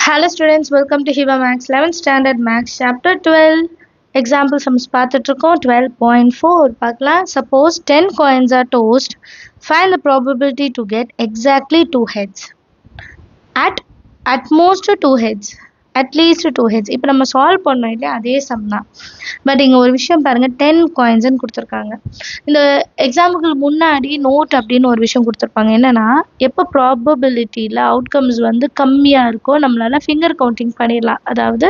Hello students, welcome to Hiva Max 11th Standard Max Chapter 12. Example sums பார்த்துட்ருக்கோம் 12.4 பார்க்கலாம். Suppose 10 coins are tossed. Find the probability to get exactly 2 heads. At most 2 heads. At least 2 heads. இப்போ நம்ம solve பண்ணோம் இல்லையா, அதே some தான். But இங்கே ஒரு விஷயம் பாருங்கள், 10 காயின்ஸ்ன்னு கொடுத்துருக்காங்க. இந்த எக்ஸாம்பிளுக்கு முன்னாடி நோட் அப்படின்னு ஒரு விஷயம் கொடுத்துருப்பாங்க. என்னென்னா, எப்போ ப்ராபபிலிட்டியில் அவுட்கம்ஸ் வந்து கம்மியாக இருக்கோ நம்மளால் ஃபிங்கர் கவுண்டிங் பண்ணிடலாம். அதாவது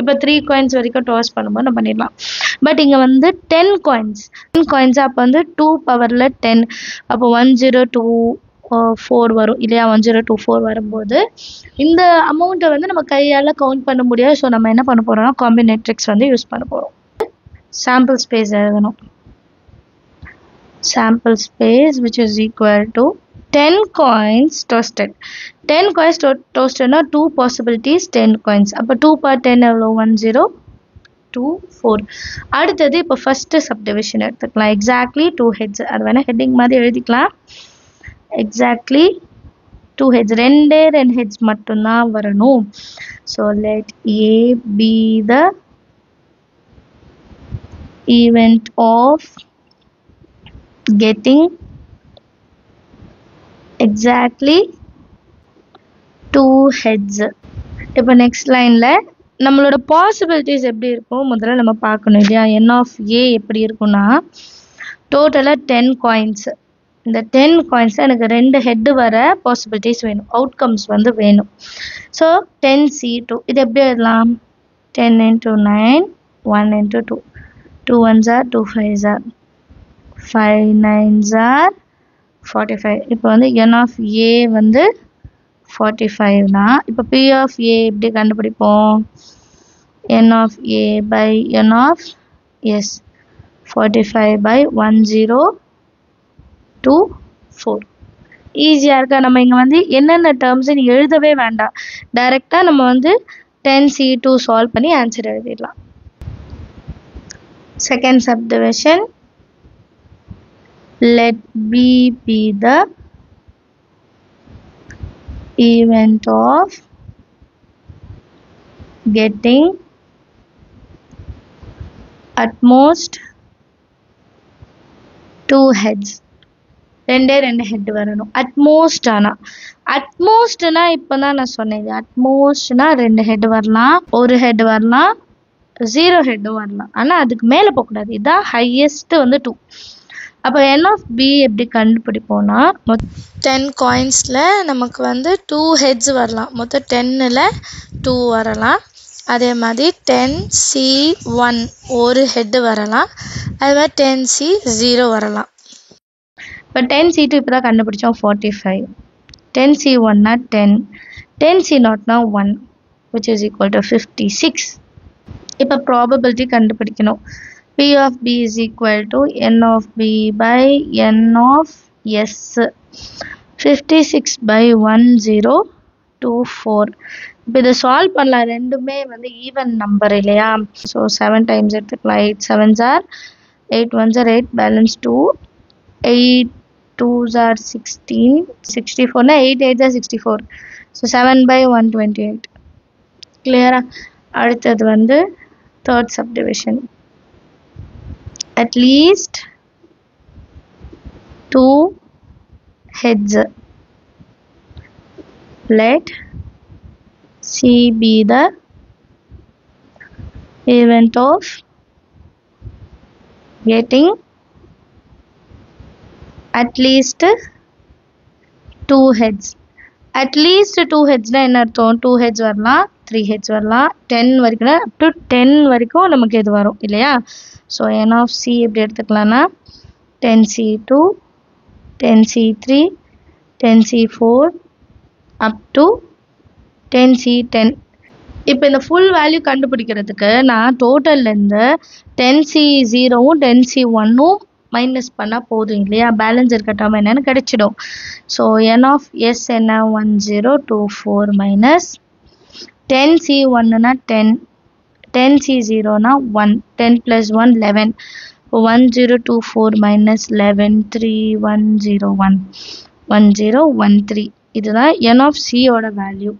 இப்போ 3 காயின்ஸ் வரைக்கும் டாஸ் பண்ணும்போது நம்ம பண்ணிடலாம். பட் இங்கே வந்து 10 காயின்ஸ் அப்போ வந்து 2 பவரில் 10, அப்போ 1024 வரும் இல்லையா. 1024 வரும்போது இந்த அமௌண்ட்டை வந்து நம்ம கையால் கவுண்ட் பண்ண முடியாது. ஸோ நம்ம என்ன பண்ண போகிறோம்னா காம்பினேட்ரிக்ஸ் வந்து யூஸ் பண்ண போகிறோம். சாம்பிள் ஸ்பேஸ் எழுதணும். Sample space which is equal to 10 coins toasted. 10 coins toastedனா 2 possibilities 10 coins. அப்போ 2 per 10 எவ்வளோ? 1024. அடுத்தது இப்போ ஃபஸ்ட்டு சப்டிவிஷன் எடுத்துக்கலாம். Exactly 2 heads. அது வேணால் ஹெட்டிங் மாதிரி எழுதிக்கலாம். Exactly 2 heads. ரெண்டு heads மட்டும்தான் வரணும். So let A be the event of getting exactly 2 heads. இப்போ நெக்ஸ்ட் லைனில் நம்மளோட பாசிபிலிட்டிஸ் எப்படி இருக்கும் முதல்ல நம்ம பார்க்கணும் இல்லையா. n of A எப்படி இருக்குன்னா, டோட்டலாக 10 காயின்ஸ். இந்த 10 காயின்ஸ் எனக்கு 2 ஹெட்டு வர பாசிபிலிட்டிஸ் வேணும், அவுட்கம்ஸ் வந்து வேணும். ஸோ 10C2 இது எப்படி எழுதலாம்? 10 into 9, 1 into 2, 2 1s are 2 5s are 5 9s are 45. இப்போ வந்து n of A வந்து 45 தான். இப்போ P of A எப்படி கண்டுபிடிப்போம்? n of A by n of S, 45 by 1024. ஈஸியாக இருக்கா? நம்ம இங்கே வந்து என்னென்ன டேர்ம்ஸ்ன்னு எழுதவே வேண்டாம், டைரெக்டாக நம்ம வந்து 10C2 சால்வ் பண்ணி ஆன்சர் எழுதிடலாம். Second subdivision, let B be the event of getting at most 2 heads. ரெண்டு ஹெட் வரணும் அட்மோஸ்ட். ஆனால் அட்மோஸ்ட்னா இப்போ தான் நான் சொன்னேன், அட்மோஸ்ட்னா 2 ஹெட் வரலாம், 1 ஹெட் வரலாம், 0 ஹெட்டும் வரலாம். ஆனால் அதுக்கு மேலே போகக்கூடாது. இதுதான் ஹையஸ்ட் வந்து 2. அப்போ n of B எப்படி கண்டுபிடிப்போம்னா, 10 காயின்ஸில் நமக்கு வந்து 2 ஹெட்ஸ் வரலாம். மொத்தம் 10ல் 2 வரலாம். அதே மாதிரி 10C1 ஒரு ஹெட்டு வரலாம். அது மாதிரி 10C0 வரலாம். இப்போ 10C2 இப்போ தான் கண்டுபிடிச்சோம் 45, 10C1னா 10, 10C0னா 1 which is equal to 56. இப்போ ப்ராபபிலிட்டி கண்டுபிடிக்கணும். P of B is equal to n of B by n of S, 56 by 1024. இப்போ இதை சால்வ் பண்ணலாம். ரெண்டுமே வந்து ஈவன் நம்பர் இல்லையா. ஸோ 7 டைம்ஸ் எடுத்துக்கலாம். 8 7s are 8 1s are 8, balance 2, 8 2s are 16, 64னா 8 8s are 64. So 7 by 128. கிளியரா? அடுத்தது வந்து third subdivision, at least 2 heads. Let C be the event of getting at least 2 heads. At least 2 headsனா என்ன அர்த்தம்? 2 heads வரலாம், 3 heads வரலாம், 10 வரைக்கும்னா up to 10 வரைக்கும் நமக்கு இது வரும் இல்லையா. ஸோ n of C எப்படி எடுத்துக்கலாம்னா 10C2, 10C3, 10C4 up to 10C10. இப்போ இந்த ஃபுல் வேல்யூ கண்டுபிடிக்கிறதுக்கு நான் டோட்டல்லேருந்து 10C0வும் 10C1வும் மைனஸ் பண்ணால் போதும் இல்லையா. பேலன்ஸ் இருக்கட்டும் என்னென்னு கிடைச்சிடும். ஸோ n of S என்ன? 1024 மைனஸ் 10C1னா 10, 10C0னா 1, 10 plus 1 11. 1024 minus 11 3101 1013. இதுதான் n of C ஓட வேல்யூ.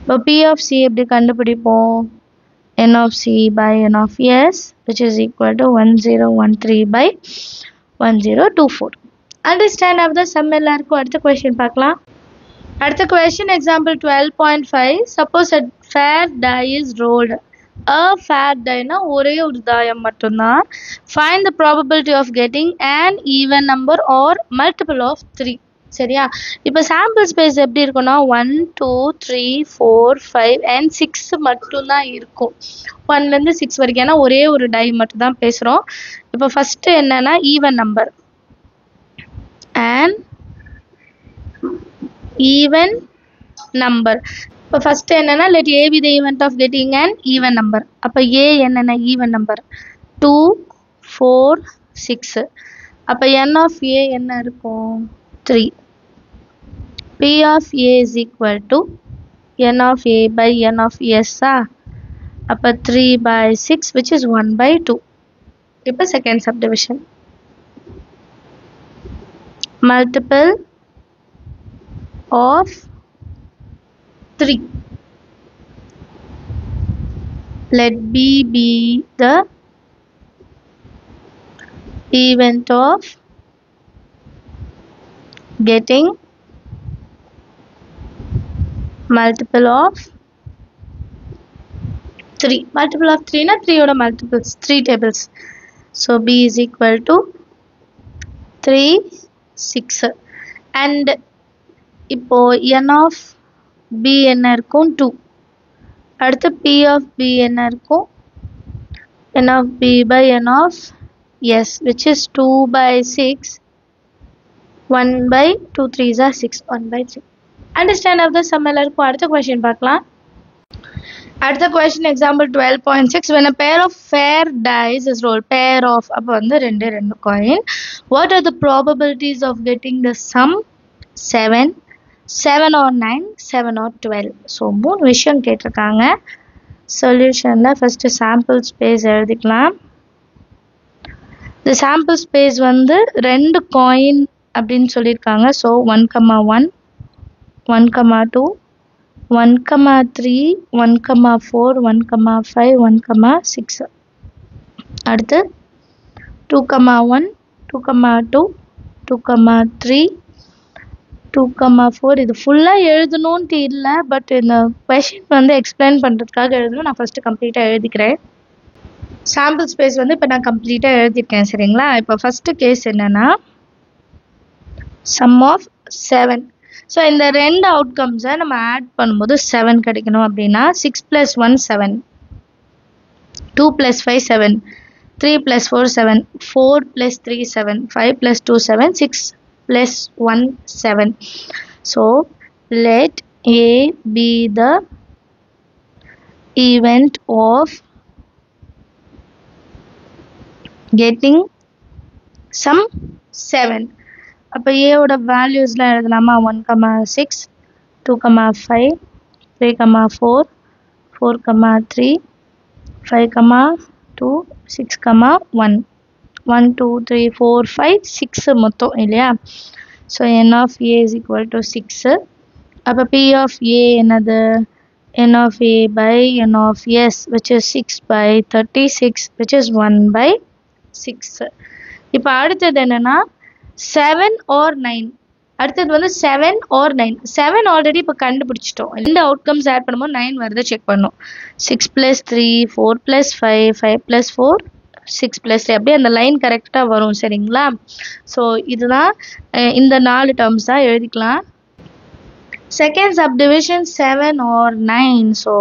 இப்போ P of C எப்படி கண்டுபிடிப்போம்? N of C by N of S which is equal to 1013 by 1024. Understand of the sum எல்லாருக்கும் அடுத்த question பார்க்கலாம். அடுத்த question example 12.5. Suppose a fair die is rolled. A fair die na ஒரே ஒரு தாயம் மட்டும்தான். Find the probability of getting an even number or multiple of 3. சரியா? இப்போ sample space எப்படி இருக்கும்னா 1 2 3 4 5 and 6 மட்டும் தான் இருக்கும். 1 ல இருந்து 6 வரைக்கும் ஏன்னா ஒரே ஒரு டை மட்டும் தான் பேசுறோம். இப்போ ஃபர்ஸ்ட் என்னன்னா even number and even number. இப்போ ஃபர்ஸ்ட் என்னன்னா let A be the event of getting an even number. அப்போ A என்னன்னா even number 2 4 6. அப்போ n of A என்ன இருக்கும் 3. P of A is equal to n of A by n of S. அப்போ 3 by 6 which is 1 by 2. இப்போ second subdivision. Multiple of 3. Let B be the event of getting multiple of 3. Multiple of 3 na 3 oda multiples 3 tables. So B is equal to 3 6 and இப்போ n of B என்ன இருக்கும் 2. அடுத்து P of B என்ன இருக்கும் n of B by n of S which is 2 by 6 1 by 2 3s are 6 1 by 3. Understand of the sum எல்லாருக்கும் அடுத்த question பார்க்கலாம். அடுத்த question example 12.6. When a pair of fair dice is rolled, pair of அப்போ வந்து ரெண்டு coin, what are the probabilities of getting the sum 7 7 or 9 7 or 12? So மூணு விஷயம் கேட்டிருக்காங்க. சொல்யூஷனில் ஃபஸ்ட்டு சாம்பிள் ஸ்பேஸ் எழுதிக்கலாம். இந்த சாம்பிள் ஸ்பேஸ் வந்து ரெண்டு காயின் அப்படின்னு சொல்லியிருக்காங்க. ஸோ 1,1 1,2 1,3 1,4 1,5 1,6. அடுத்து 2,1 2,2 2,3 2,4. இது ஃபுல்லாக எழுதணுன்ட்டு இல்லை, பட் இந்த கொஷின் வந்து எக்ஸ்பிளைன் பண்ணுறதுக்காக எழுதணும். நான் ஃபஸ்ட்டு கம்ப்ளீட்டாக எழுதிக்கிறேன். சாம்பிள் ஸ்பேஸ் வந்து இப்போ நான் கம்ப்ளீட்டாக எழுதியிருக்கேன். சரிங்களா? இப்போ ஃபஸ்ட்டு கேஸ் என்னென்னா சம் ஆஃப் 7. ஸோ இந்த ரெண்டு அவுட்கம்ஸை நம்ம ஆட் பண்ணும்போது 7 கிடைக்கணும். அப்படின்னா 6 + 1 7 2 + 5 7 3 + 4 7 4 + 3 7 5 + 2 7 6 + 1 7. So let A be the event of getting sum 7. அப்போ A ஓட வேல்யூஸ்லாம் எழுதலாமா? 1,6 2,5 3,4 4,3 5,2 6,1 1 2 3 4 5 6 மொத்தம் இல்லையா? So n of A is equal to 6. அப்போ P of A என்னது? n of A by n of S which is 6 by 36 which is 1 by 6. இப்போ அடுத்தது என்னன்னா 7 or 9. அடுத்தது வந்து 7 or 9. 7 ஆல்ரெடி இப்போ கண்டுபிடிச்சிட்டோம். இந்த அவுட்கம்ஸ் ஆட் பண்ணும்போது 9 வருது செக் பண்ணோம். 6 + 3 4 + 5 5 + 4 6 + 3 அப்படியே அந்த லைன் கரெக்டாக வரும். சரிங்களா? ஸோ இதுதான் இந்த 4 டேர்ம்ஸ் தான் எழுதிக்கலாம். Second subdivision 7 or 9. So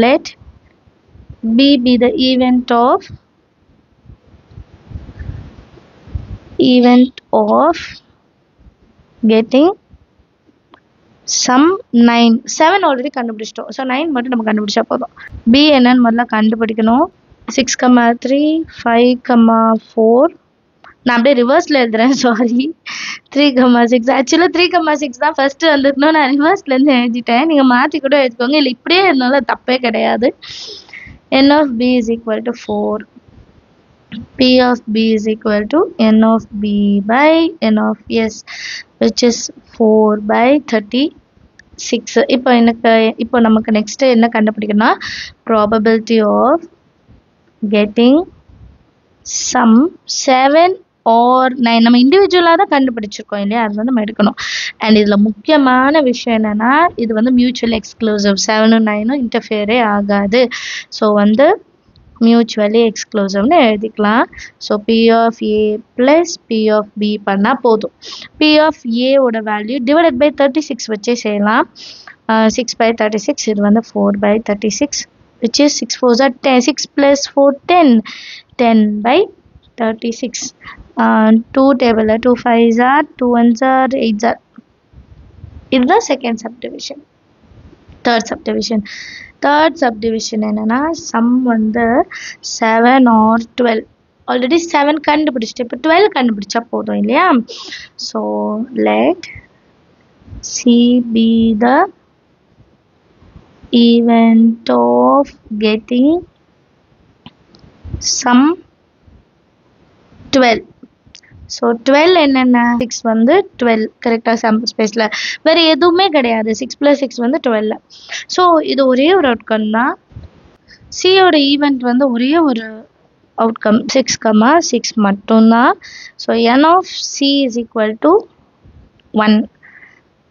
let B be the event of getting sum 9. 7 already கண்டுபிடிச்சிட்டோம். ஸோ 9 மட்டும் நம்ம கண்டுபிடிச்சா போதும். B என்னன்னு முதல்ல கண்டுபிடிக்கணும். 6,3 5,4 நான் அப்படியே ரிவர்ஸில் எழுதுறேன். சாரி 3,6. ஆக்சுவலாக 3,6 தான் ஃபர்ஸ்ட் வந்துருக்கணும். நான் ரிவர்ஸ்லேருந்து எழுதிட்டேன். நீங்கள் மாற்றி கூட எழுதிக்கோங்க, இல்லை இப்படியே இருந்தாலும் தப்பே கிடையாது. n of B is equal to 4. P of B is equal to n of B by n of S which is 4 by 36. 6. இப்போ நமக்கு நெக்ஸ்ட் என்ன கண்டுபிடிக்கணும்னா probability of getting some 7 or 9 நம்ம இண்டிவிஜுவலாக தான் கண்டுபிடிச்சிருக்கோம் இல்லையா, அது வந்து நம்ம எடுக்கணும். அண்ட் இதில் முக்கியமான விஷயம் என்னன்னா இது வந்து மியூச்சுவல் எக்ஸ்க்ளூசிவ், 7ம் 9ம் இன்டர்ஃபியரே ஆகாது. ஸோ வந்து மியூச்சுவலி எக்ஸ்க்ளூசிவ்னு எழுதிக்கலாம். So P of A plus P of B பண்ணால் போதும். பி ஆஃப் ஏவோட வேல்யூ டிவைடட் பை 36 வச்சே செய்யலாம். 6/36, இது வந்து 4/36, which is 6 4s are 10, 6 plus 4 10, 10/36. 2 table 2 5s are 2 1s are 8s are. இதுதான் செகண்ட் சப்டிவிஷன். தேர்ட் சப்டிவிஷன் என்னன்னா சம் வந்து 7 or 12. ஆல்ரெடி 7 கண்டுபிடிச்சிட்டு இப்போ 12 கண்டுபிடிச்சா போதும் இல்லையா. So let C be the event of getting some 12. So 12 என்னென்ன 6 வந்து 12 கரெக்டாக சாம்பிள் ஸ்பேஸில் வேறு எதுவுமே கிடையாது. 6 + 6 வந்து 12. ஸோ இது ஒரே ஒரு அவுட்கம் தான். சியோட ஈவெண்ட் வந்து ஒரே ஒரு அவுட்கம் 6, 6 மட்டும்தான். So n of c is equal to 1.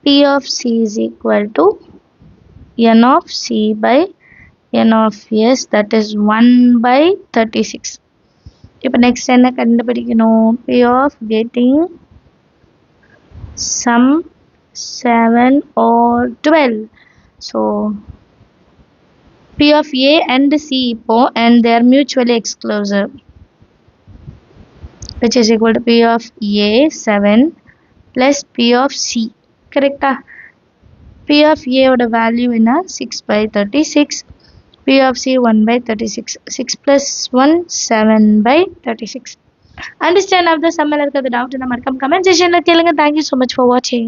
p of c is equal to n of c by n of s, that is 1/36. இப்போ நெக்ஸ்ட் என்ன கண்டுபிடிக்கணும், p of getting some 7 or 12. So p of a and c இப்போ and they are mutually exclusive, which is equal to p of a 7 plus p of c. கரெக்டா? p of a ஓட value என்ன 6/36, p of c 1/36. 6 plus 1 7/36. Understand of the sum? Doubt in the comment section. Thank you so much for watching.